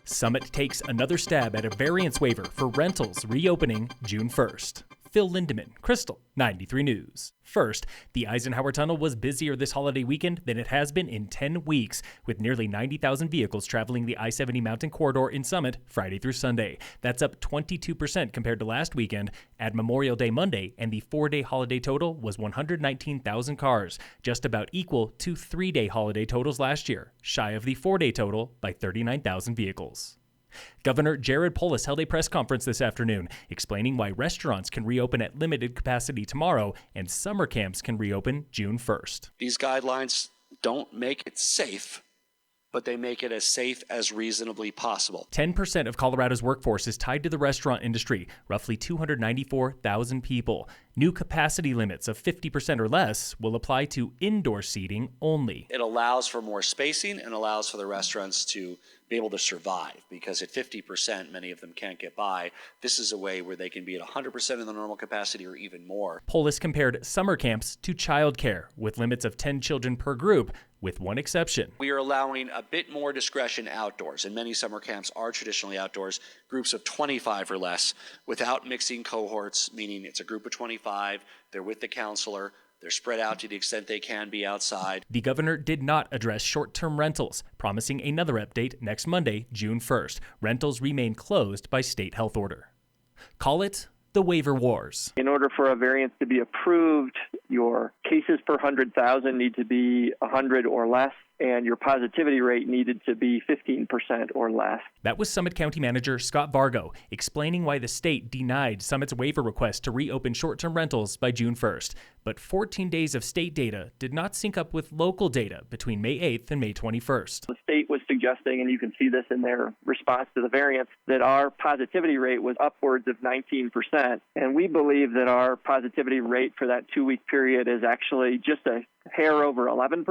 Summit takes another stab at a variance waiver for rentals reopening June 1st. Phil Lindemann, Krystal, 93 News. First, the Eisenhower Tunnel was busier this holiday weekend than it has been in 10 weeks, with nearly 90,000 vehicles traveling the I-70 mountain corridor in Summit Friday through Sunday. That's up 22% compared to last weekend. Add Memorial Day Monday, and the 4-day holiday total was 119,000 cars, just about equal to 3-day holiday totals last year, shy of the 4-day total by 39,000 vehicles. Governor Jared Polis held a press conference this afternoon explaining why restaurants can reopen at limited capacity tomorrow and summer camps can reopen June 1st. These guidelines don't make it safe, but they make it as safe as reasonably possible. 10% of Colorado's workforce is tied to the restaurant industry, roughly 294,000 people. New capacity limits of 50% or less will apply to indoor seating only. It allows for more spacing and allows for the restaurants to be able to survive, because at 50%, many of them can't get by. This is a way where they can be at 100% of the normal capacity or even more. Polis compared summer camps to childcare, with limits of 10 children per group, with one exception. We are allowing a bit more discretion outdoors, and many summer camps are traditionally outdoors, groups of 25 or less, without mixing cohorts, meaning it's a group of 25, they're with the counselor, they're spread out to the extent they can be outside. The governor did not address short-term rentals, promising another update next Monday, June 1st. Rentals remain closed by state health order. Call it the Waiver Wars. In order for a variance to be approved, your cases per 100,000 need to be 100 or less, and your positivity rate needed to be 15% or less. That was Summit County Manager Scott Vargo explaining why the state denied Summit's waiver request to reopen short-term rentals by June 1st. But 14 days of state data did not sync up with local data between May 8th and May 21st. The state was suggesting, and you can see this in their response to the variance, that our positivity rate was upwards of 19%. And we believe that our positivity rate for that 2-week period is actually just a hair over 11%.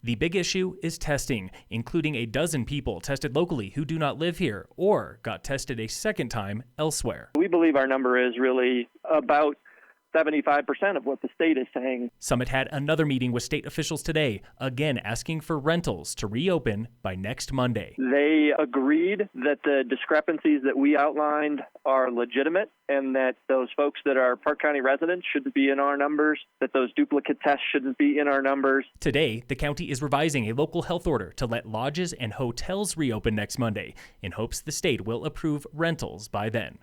The big issue is testing, including a dozen people tested locally who do not live here or got tested a second time elsewhere. We believe our number is really about 75% of what the state is saying. Summit had another meeting with state officials today, again asking for rentals to reopen by next Monday. They agreed that the discrepancies that we outlined are legitimate and that those folks that are Park County residents shouldn't be in our numbers, that those duplicate tests shouldn't be in our numbers. Today, the county is revising a local health order to let lodges and hotels reopen next Monday in hopes the state will approve rentals by then.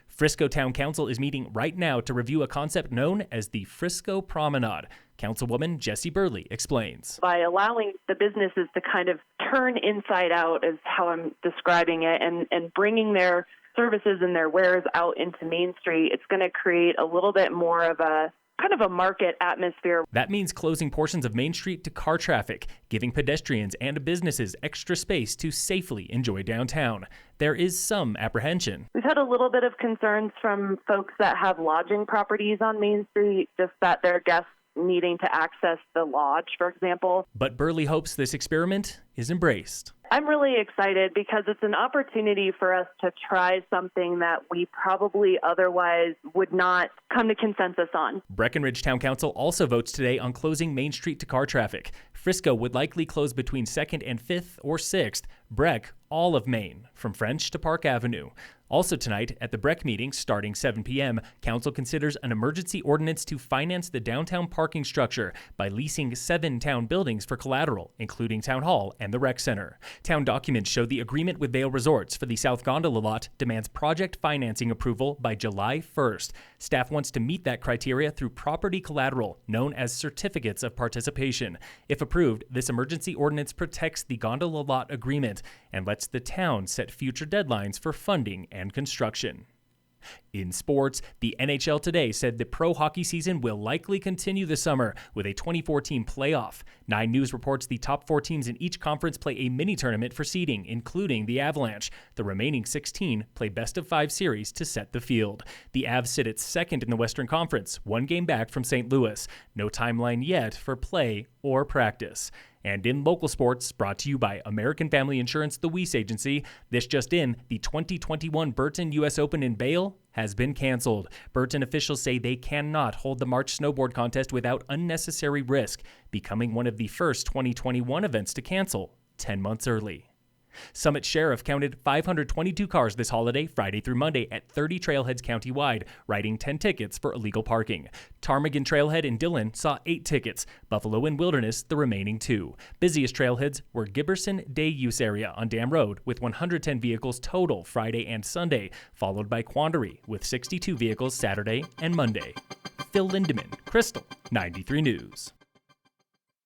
Frisco Town Council is meeting right now to review a concept known as the Frisco Promenade. Councilwoman Jessie Burley explains. By allowing the businesses to kind of turn inside out, is how I'm describing it, and bringing their services and their wares out into Main Street, it's going to create a little bit more of a kind of a market atmosphere. That means closing portions of Main Street to car traffic, giving pedestrians and businesses extra space to safely enjoy downtown. There is some apprehension. We've had a little bit of concerns from folks that have lodging properties on Main Street, just that their guests needing to access the lodge, for example. But Burley hopes this experiment is embraced. I'm really excited because it's an opportunity for us to try something that we probably otherwise would not come to consensus on. Breckenridge Town Council also votes today on closing Main Street to car traffic. Frisco would likely close between 2nd and 5th or 6th. Breck, all of Main, from French to Park Avenue. Also tonight, at the Breck meeting starting 7 p.m., Council considers an emergency ordinance to finance the downtown parking structure by leasing 7 town buildings for collateral, including Town Hall and the Rec Center. Town documents show the agreement with Vail Resorts for the South Gondola lot demands project financing approval by July 1st. Staff wants to meet that criteria through property collateral, known as certificates of participation. If approved, this emergency ordinance protects the gondola lot agreement and lets the town set future deadlines for funding and construction. In sports, the NHL today said the pro hockey season will likely continue this summer with a 24-team playoff. 9 News reports the top 4 teams in each conference play a mini-tournament for seeding, including the Avalanche. The remaining 16 play best-of-5 series to set the field. The Avs sit at 2nd in the Western Conference, 1 game back from St. Louis. No timeline yet for play or practice. And in local sports, brought to you by American Family Insurance, the Weiss Agency, this just in, the 2021 Burton US Open in Vail has been canceled. Burton officials say they cannot hold the March snowboard contest without unnecessary risk, becoming one of the first 2021 events to cancel 10 months early. Summit Sheriff counted 522 cars this holiday, Friday through Monday, at 30 trailheads countywide, writing 10 tickets for illegal parking. Ptarmigan Trailhead in Dillon saw 8 tickets. Buffalo and Wilderness the remaining 2. Busiest trailheads were Giberson Day Use Area on Dam Road with 110 vehicles total Friday and Sunday, followed by Quandary with 62 vehicles Saturday and Monday. Phil Lindemann, Krystal, 93 News.